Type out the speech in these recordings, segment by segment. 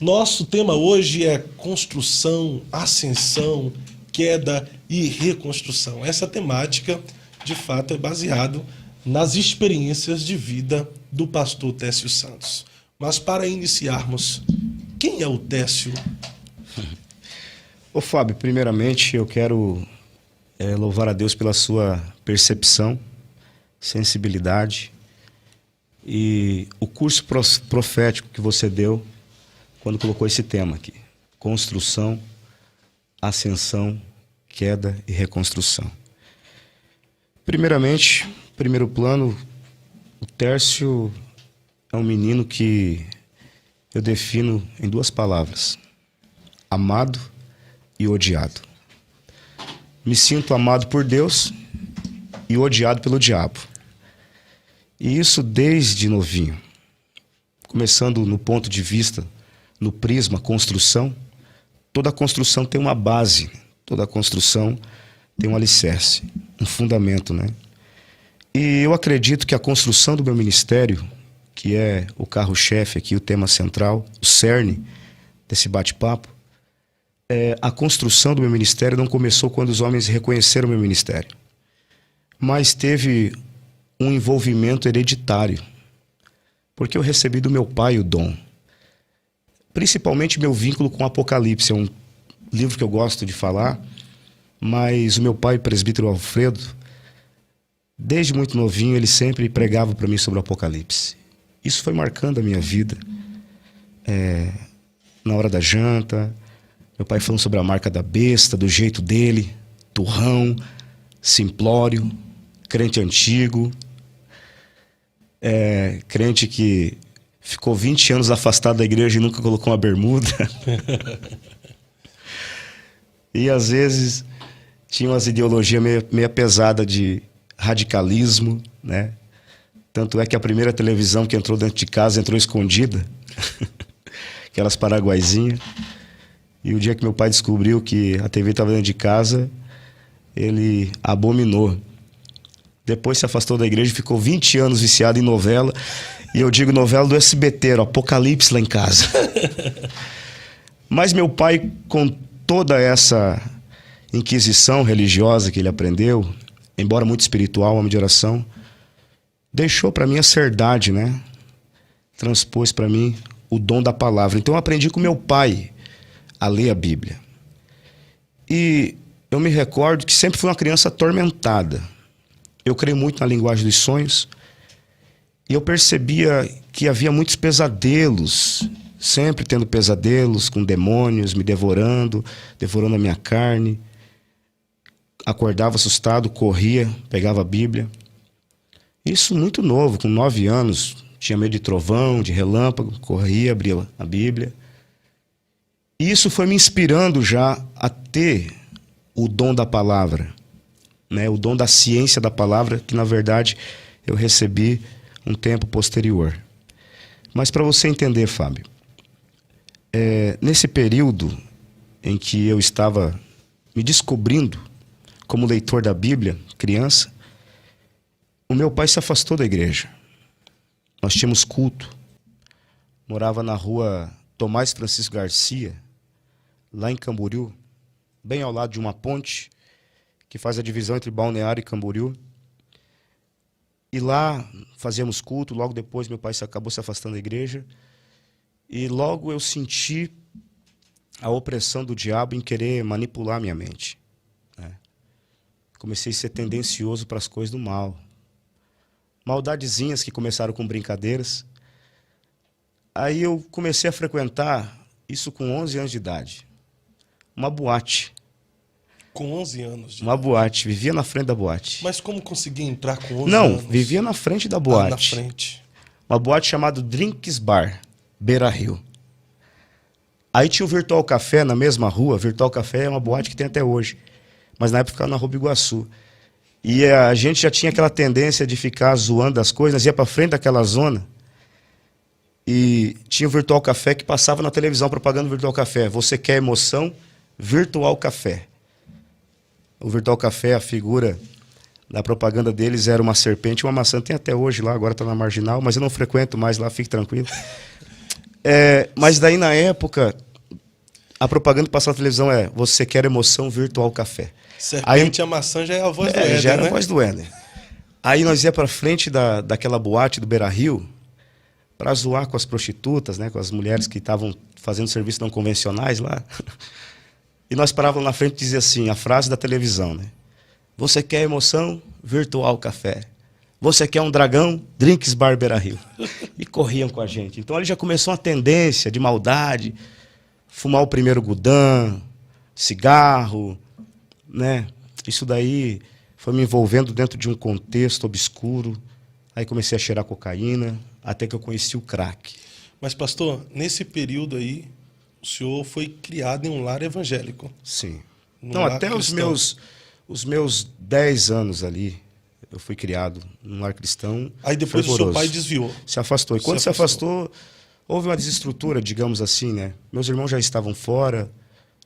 Nosso tema hoje é construção, ascensão, queda e reconstrução. Essa temática, de fato, é baseada nas experiências de vida do pastor Técio Santos. Mas para iniciarmos, quem é o Técio? Ô Fábio, primeiramente eu quero louvar a Deus pela sua percepção, sensibilidade e o curso profético que você deu quando colocou esse tema aqui. Construção, ascensão, queda e reconstrução. Primeiramente, primeiro plano, o Tércio é um menino que eu defino em duas palavras: amado e odiado. Me sinto amado por Deus e odiado pelo diabo. E isso desde novinho. Começando no ponto de vista, no prisma construção, toda construção tem uma base, toda construção tem um alicerce, um fundamento, né? E eu acredito que a construção do meu ministério, que é o carro-chefe aqui, o tema central, o cerne desse bate-papo, a construção do meu ministério não começou quando os homens reconheceram o meu ministério, mas teve um envolvimento hereditário, porque eu recebi do meu pai o dom. Principalmente meu vínculo com o Apocalipse, é um livro que eu gosto de falar, mas o meu pai, o presbítero Alfredo, desde muito novinho, ele sempre pregava para mim sobre o Apocalipse. Isso foi marcando a minha vida. Na hora da janta, meu pai falando sobre a marca da besta, do jeito dele, turrão, simplório, crente antigo, crente que ficou 20 anos afastado da igreja e nunca colocou uma bermuda. E às vezes tinha umas ideologias meio pesada de radicalismo, né? Tanto é que a primeira televisão que entrou dentro de casa entrou escondida. Aquelas paraguaizinhas. E o dia que meu pai descobriu que a TV estava dentro de casa, ele abominou. Depois se afastou da igreja e ficou 20 anos viciado em novela. E eu digo novela do SBT, o Apocalipse lá em casa. Mas meu pai, com toda essa inquisição religiosa que ele aprendeu, embora muito espiritual, homem de oração, deixou para mim a cerdade, né? Transpôs para mim o dom da palavra. Então eu aprendi com meu pai a ler a Bíblia. E eu me recordo que sempre fui uma criança atormentada. Eu creio muito na linguagem dos sonhos. E eu percebia que havia muitos pesadelos, sempre tendo pesadelos com demônios me devorando a minha carne. Acordava assustado, corria, pegava a Bíblia. Isso muito novo, com 9 anos, tinha medo de trovão, de relâmpago, corria, abria a Bíblia. E isso foi me inspirando já a ter o dom da palavra, né? O dom da ciência da palavra, que na verdade eu recebi um tempo posterior. Mas para você entender, Fábio, nesse período em que eu estava me descobrindo como leitor da Bíblia, criança, o meu pai se afastou da igreja. Nós tínhamos culto. Morava na rua Tomás Francisco Garcia, lá em Camboriú, bem ao lado de uma ponte que faz a divisão entre Balneário e Camboriú. E lá fazíamos culto. Logo depois meu pai acabou se afastando da igreja. E logo eu senti a opressão do diabo em querer manipular minha mente, né? Comecei a ser tendencioso para as coisas do mal. Maldadezinhas que começaram com brincadeiras. Aí eu comecei a frequentar, isso com 11 anos de idade, uma boate. Com 11 anos. Uma boate, vivia na frente da boate. Mas como conseguia entrar com 11 Não, anos? vivia na frente da boate. Na frente. Uma boate chamada Drinks Bar, Beira Rio. Aí tinha o Virtual Café na mesma rua. Virtual Café é uma boate que tem até hoje, mas na época ficava na Rua Biguaçu. E a gente já tinha aquela tendência de ficar zoando as coisas, ia pra frente daquela zona. E tinha o Virtual Café que passava na televisão, propaganda do Virtual Café. Você quer emoção? Virtual Café. O Virtual Café, a figura da propaganda deles era uma serpente e uma maçã. Tem até hoje lá, agora está na Marginal, mas eu não frequento mais lá, fique tranquilo. Mas daí, na época, a propaganda que passava na televisão é: você quer emoção, virtual café. Serpente e a maçã já é a voz do Éder, já era né? a voz do Éder. Aí nós ia pra frente daquela boate do Beira-Rio para zoar com as prostitutas, né, com as mulheres que estavam fazendo serviços não convencionais lá. E nós parávamos na frente e dizia assim, a frase da televisão, né? Você quer emoção? Virtual café. Você quer um dragão? Drinks Bar Beira-Rio. E corriam com a gente. Então ali já começou uma tendência de maldade, fumar o primeiro gudã, cigarro, né? Isso daí foi me envolvendo dentro de um contexto obscuro. Aí comecei a cheirar cocaína, até que eu conheci o crack. Mas, pastor, nesse período aí, o senhor foi criado em um lar evangélico. Sim. Num Não, lar até cristão. os meus 10 anos ali, eu fui criado num lar cristão. Aí depois o seu fervoroso. pai desviou. Se afastou. E quando se afastou, houve uma desestrutura, digamos assim, né? Meus irmãos já estavam fora,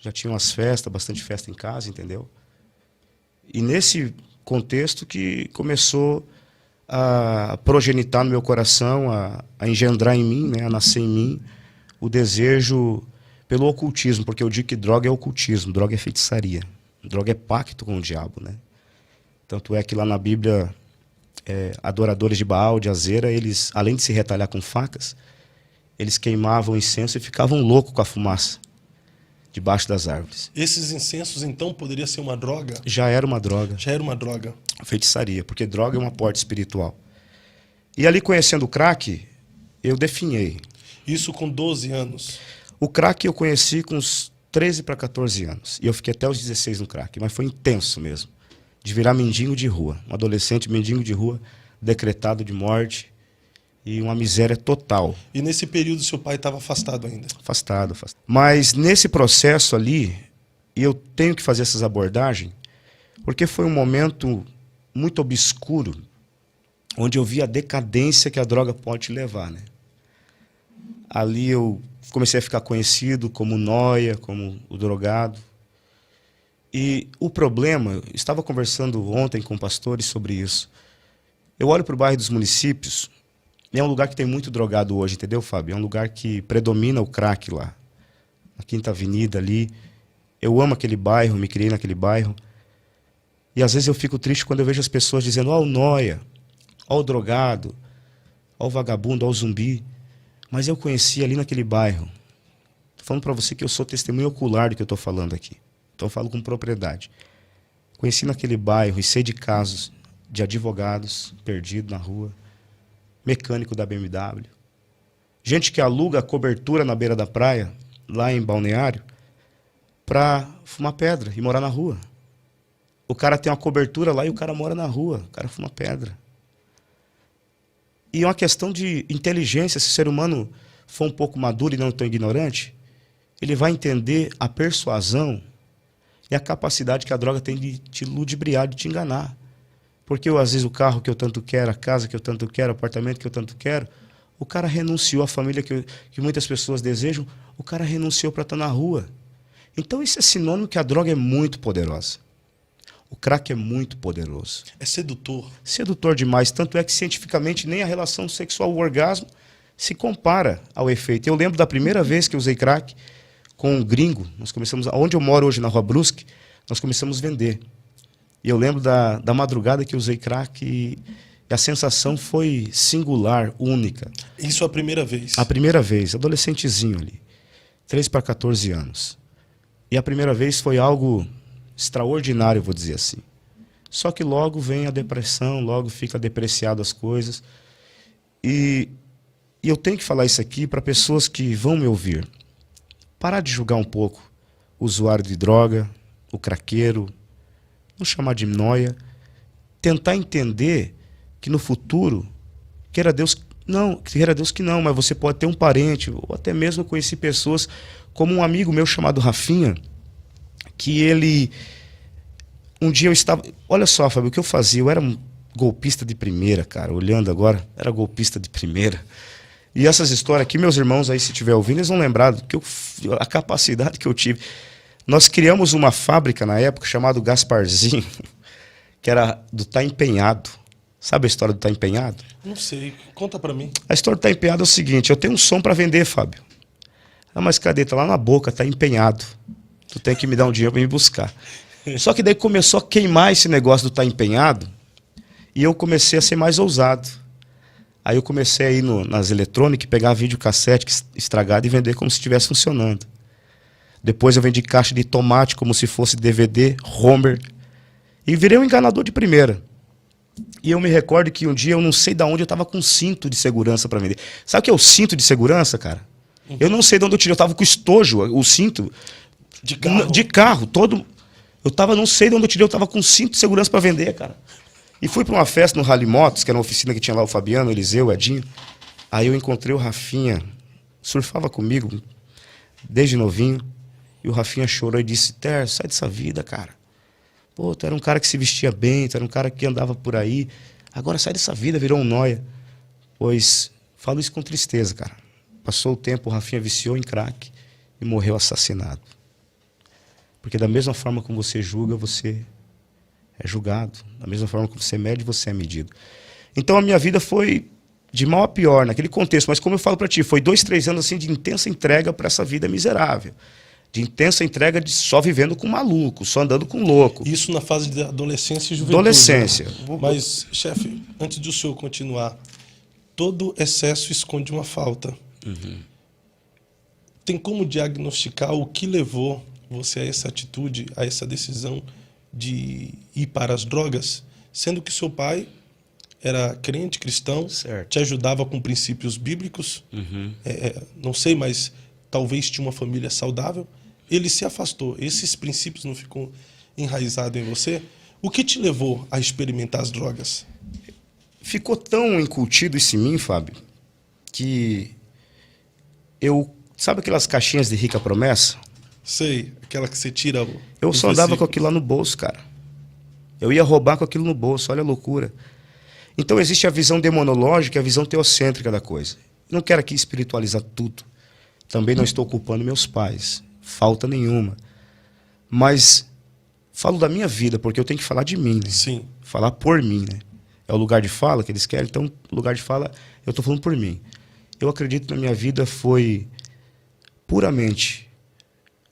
já tinham as festas, bastante festa em casa, entendeu? E nesse contexto que começou a progenitar no meu coração, a engendrar em mim, né? A nascer em mim, o desejo pelo ocultismo, porque eu digo que droga é ocultismo, droga é feitiçaria, droga é pacto com o diabo, né? Tanto é que lá na Bíblia, adoradores de Baal, de Azera, eles, além de se retalhar com facas, eles queimavam incenso e ficavam loucos com a fumaça debaixo das árvores. Esses incensos, então, poderia ser uma droga? Já era uma droga. Já era uma droga. Feitiçaria, porque droga é uma porta espiritual. E ali, conhecendo o crack, eu definhei. Isso com 12 anos. O crack eu conheci com uns 13 para 14 anos. E eu fiquei até os 16 no crack, mas foi intenso mesmo. De virar mendigo de rua. Um adolescente mendigo de rua, decretado de morte e uma miséria total. E nesse período seu pai estava afastado ainda? Afastado. Mas nesse processo ali, eu tenho que fazer essas abordagens, porque foi um momento muito obscuro, onde eu vi a decadência que a droga pode te levar, né? Ali eu comecei a ficar conhecido como nóia, como o drogado. E o problema, eu estava conversando ontem com pastores sobre isso. Eu olho para o bairro dos Municípios, é um lugar que tem muito drogado hoje, entendeu, Fábio? É um lugar que predomina o crack lá. Na Quinta Avenida ali. Eu amo aquele bairro, me criei naquele bairro. E às vezes eu fico triste quando eu vejo as pessoas dizendo: ó o nóia, ó o drogado, ó o vagabundo, ó o zumbi. Mas eu conheci ali naquele bairro. Estou falando para você que eu sou testemunho ocular do que eu estou falando aqui. Então eu falo com propriedade. Conheci naquele bairro e sei de casos de advogados perdidos na rua, mecânico da BMW, gente que aluga a cobertura na beira da praia, lá em Balneário, para fumar pedra e morar na rua. O cara tem uma cobertura lá e o cara mora na rua, o cara fuma pedra. E é uma questão de inteligência. Se o ser humano for um pouco maduro e não tão ignorante, ele vai entender a persuasão e a capacidade que a droga tem de te ludibriar, de te enganar. Porque às vezes o carro que eu tanto quero, a casa que eu tanto quero, o apartamento que eu tanto quero, o cara renunciou à família que muitas pessoas desejam, o cara renunciou para estar na rua. Então isso é sinônimo que a droga é muito poderosa. O crack é muito poderoso. É sedutor. Sedutor demais. Tanto é que cientificamente nem a relação sexual, o orgasmo, se compara ao efeito. Eu lembro da primeira vez que eu usei crack com um gringo. Nós começamos, onde eu moro hoje, na Rua Brusque, nós começamos a vender. E eu lembro da madrugada que eu usei crack e a sensação foi singular, única. Isso a primeira vez? A primeira vez, adolescentezinho ali. 13 para 14 anos. E a primeira vez foi algo extraordinário, vou dizer assim. Só que logo vem a depressão, logo fica depreciado as coisas. E eu tenho que falar isso aqui para pessoas que vão me ouvir. Parar de julgar um pouco o usuário de droga, o craqueiro, não chamar de nóia. Tentar entender que no futuro, queira Deus que não, mas você pode ter um parente, ou até mesmo eu conheci pessoas como um amigo meu chamado Rafinha, que ele... Um dia eu estava... Olha só, Fábio, o que eu fazia? Eu era um golpista de primeira, cara. Olhando agora, era golpista de primeira. E essas histórias aqui, meus irmãos aí, se estiver ouvindo, eles vão lembrar a capacidade que eu tive. Nós criamos uma fábrica na época chamada Gasparzinho, que era do Tá Empenhado. Sabe a história do Tá Empenhado? Não sei. Conta pra mim. A história do Tá Empenhado é o seguinte: eu tenho um som para vender, Fábio. Ah, mas cadê? Tá lá na boca, tá empenhado. Tu tem que me dar um dinheiro para me buscar. Só que daí começou a queimar esse negócio do tá empenhado e eu comecei a ser mais ousado. Aí eu comecei a ir nas eletrônicas, pegar videocassete estragado e vender como se estivesse funcionando. Depois eu vendi caixa de tomate como se fosse DVD, Homer. E virei um enganador de primeira. E eu me recordo que um dia, eu não sei de onde, eu estava com um cinto de segurança para vender. Sabe o que é o cinto de segurança, cara? Eu não sei de onde eu tirei, eu estava com estojo, o cinto de carro todo. Eu tava, não sei de onde eu tirei, eu estava com um cinto de segurança para vender, cara. E fui para uma festa no Rally Motos, que era uma oficina que tinha lá o Fabiano, o Eliseu, o Edinho. Aí eu encontrei o Rafinha, surfava comigo desde novinho. E o Rafinha chorou e disse: Ter, sai dessa vida, cara. Pô, tu era um cara que se vestia bem, tu era um cara que andava por aí. Agora sai dessa vida, virou um nóia. Pois, falo isso com tristeza, cara. Passou o tempo, o Rafinha viciou em crack e morreu assassinado. Porque da mesma forma como você julga, você é julgado. Da mesma forma como você mede, você é medido. Então a minha vida foi de mal a pior naquele contexto. Mas como eu falo pra ti, foi 2, 3 anos assim de intensa entrega para essa vida miserável. De intensa entrega de só vivendo com maluco, só andando com louco. Isso na fase de adolescência e juventude. Adolescência. Né? Mas, chefe, antes do senhor continuar, todo excesso esconde uma falta. Uhum. Tem como diagnosticar o que levou você a essa atitude, a essa decisão de ir para as drogas? Sendo que seu pai era crente, cristão, certo, te ajudava com princípios bíblicos, uhum, não sei, mas talvez tinha uma família saudável. Ele se afastou. Esses princípios não ficam enraizados em você? O que te levou a experimentar as drogas? Ficou tão incutido isso em mim, Fábio, que eu... Sabe aquelas caixinhas de rica promessa? Sei, aquela que você tira o... Eu só andava com aquilo lá no bolso, cara. Eu ia roubar com aquilo no bolso, olha a loucura. Então existe a visão demonológica e a visão teocêntrica da coisa. Não quero aqui espiritualizar tudo. Também não estou culpando meus pais. Falta nenhuma. Mas falo da minha vida, porque eu tenho que falar de mim, né? Sim. Falar por mim, né? É o lugar de fala que eles querem, então o lugar de fala eu estou falando por mim. Eu acredito que na minha vida foi puramente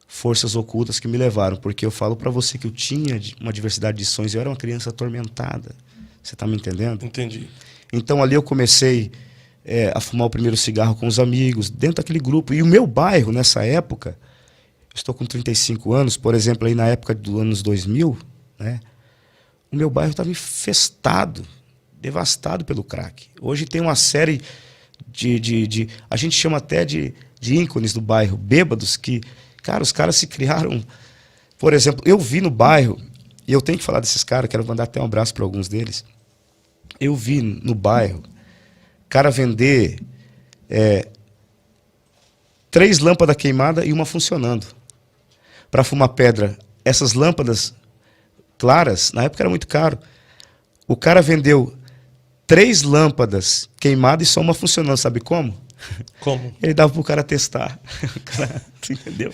forças ocultas que me levaram, porque eu falo para você que eu tinha uma diversidade de sonhos, eu era uma criança atormentada. Você está me entendendo? Entendi. Então ali eu comecei a fumar o primeiro cigarro com os amigos, dentro daquele grupo. E o meu bairro, nessa época, eu estou com 35 anos, por exemplo, aí na época dos anos 2000, né, o meu bairro estava infestado, devastado pelo crack. Hoje tem uma série a gente chama até de ícones do bairro, bêbados, que, cara, os caras se criaram. Por exemplo, eu vi no bairro, e eu tenho que falar desses caras, quero mandar até um abraço para alguns deles. Eu vi no bairro cara vender 3 lâmpadas queimadas e uma funcionando. Para fumar pedra, essas lâmpadas claras, na época era muito caro. O cara vendeu 3 lâmpadas queimadas e só uma funcionando. Sabe como? Como? Ele dava pro cara testar. Entendeu?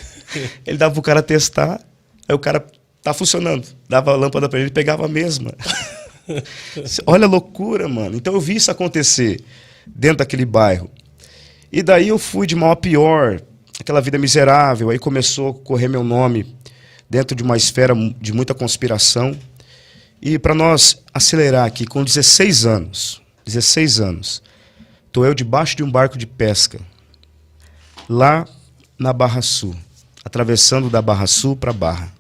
Ele dava pro cara testar, aí o cara tá funcionando. Dava a lâmpada para ele pegava a mesma. Olha a loucura, mano. Então eu vi isso acontecer dentro daquele bairro. E daí eu fui de mal a pior, aquela vida miserável. Aí começou a correr meu nome dentro de uma esfera de muita conspiração. E para nós acelerar aqui, com 16 anos, estou eu debaixo de um barco de pesca, lá na Barra Sul, atravessando da Barra Sul para Barra.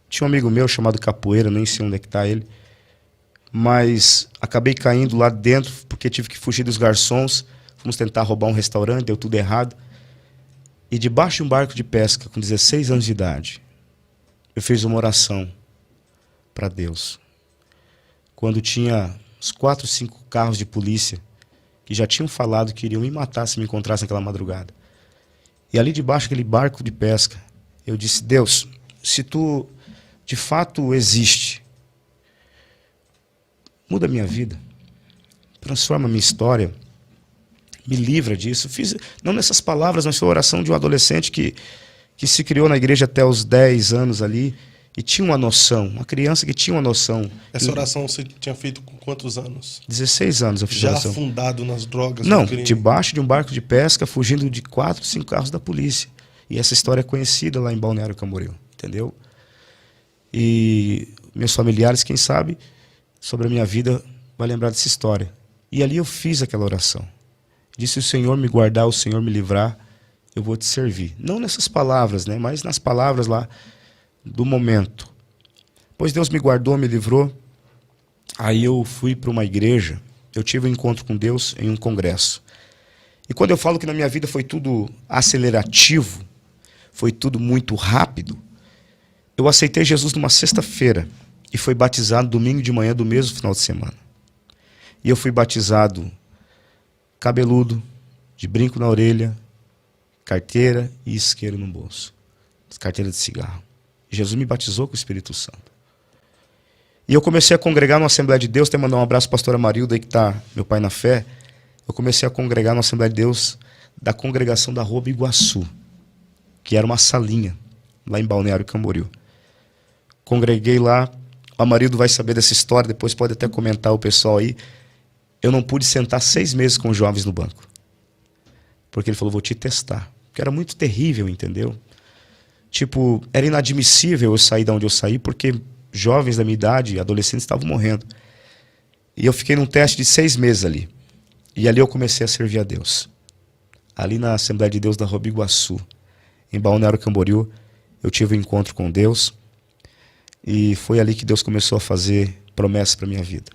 Tinha um amigo meu chamado Capoeira, nem sei onde é que está ele, mas acabei caindo lá dentro porque tive que fugir dos garçons. Fomos tentar roubar um restaurante, deu tudo errado. E debaixo de um barco de pesca, com 16 anos de idade, eu fiz uma oração para Deus. Quando tinha uns 4, 5 carros de polícia que já tinham falado que iriam me matar se me encontrassem naquela madrugada. E ali debaixo daquele barco de pesca, eu disse: Deus, se tu de fato existe, muda a minha vida, transforma a minha história, me livra disso. Fiz, não nessas palavras, mas foi a oração de um adolescente que se criou na igreja até os 10 anos ali, e tinha uma noção, uma criança que tinha uma noção. Essa oração você tinha feito com quantos anos? 16 anos eu fiz Já oração. afundado nas drogas? Não, no crime? debaixo de um barco de pesca, fugindo de 4, 5 carros da polícia. E essa história é conhecida lá em Balneário Camboriú, entendeu? E meus familiares, quem sabe, sobre a minha vida, vai lembrar dessa história. E ali eu fiz aquela oração. Disse: o Senhor me guardar, o Senhor me livrar, eu vou te servir. Não nessas palavras, né? Mas nas palavras lá do momento. Pois Deus me guardou, me livrou. Aí eu fui para uma igreja, eu tive um encontro com Deus em um congresso. E quando eu falo que na minha vida foi tudo acelerativo, foi tudo muito rápido, eu aceitei Jesus numa sexta-feira e fui batizado domingo de manhã do mesmo final de semana. E eu fui batizado cabeludo, de brinco na orelha, carteira e isqueiro no bolso. Carteira de cigarro. Jesus me batizou com o Espírito Santo. E eu comecei a congregar na Assembleia de Deus. Até mandar um abraço para a pastora Marilda, aí que está meu pai na fé. Eu comecei a congregar na Assembleia de Deus da congregação da Rua Biguaçu, que era uma salinha lá em Balneário Camboriú. Congreguei lá. A Marildo vai saber dessa história, depois pode até comentar o pessoal aí. Eu não pude sentar 6 meses com os jovens no banco. Porque ele falou: vou te testar. Porque era muito terrível, entendeu? Tipo, era inadmissível eu sair de onde eu saí, porque jovens da minha idade, adolescentes, estavam morrendo. E eu fiquei num teste de 6 meses ali. E ali eu comecei a servir a Deus. Ali na Assembleia de Deus da Rua Biguaçu, em Balneário Camboriú, eu tive um encontro com Deus. E foi ali que Deus começou a fazer promessas para minha vida.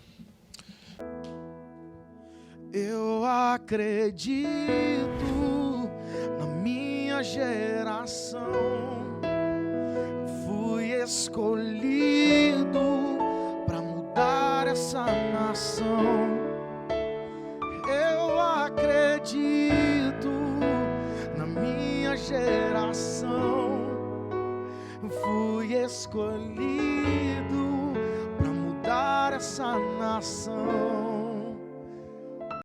Eu acredito na minha geração, fui escolhido para mudar essa nação. Eu acredito na minha geração, fui escolhido para mudar essa nação.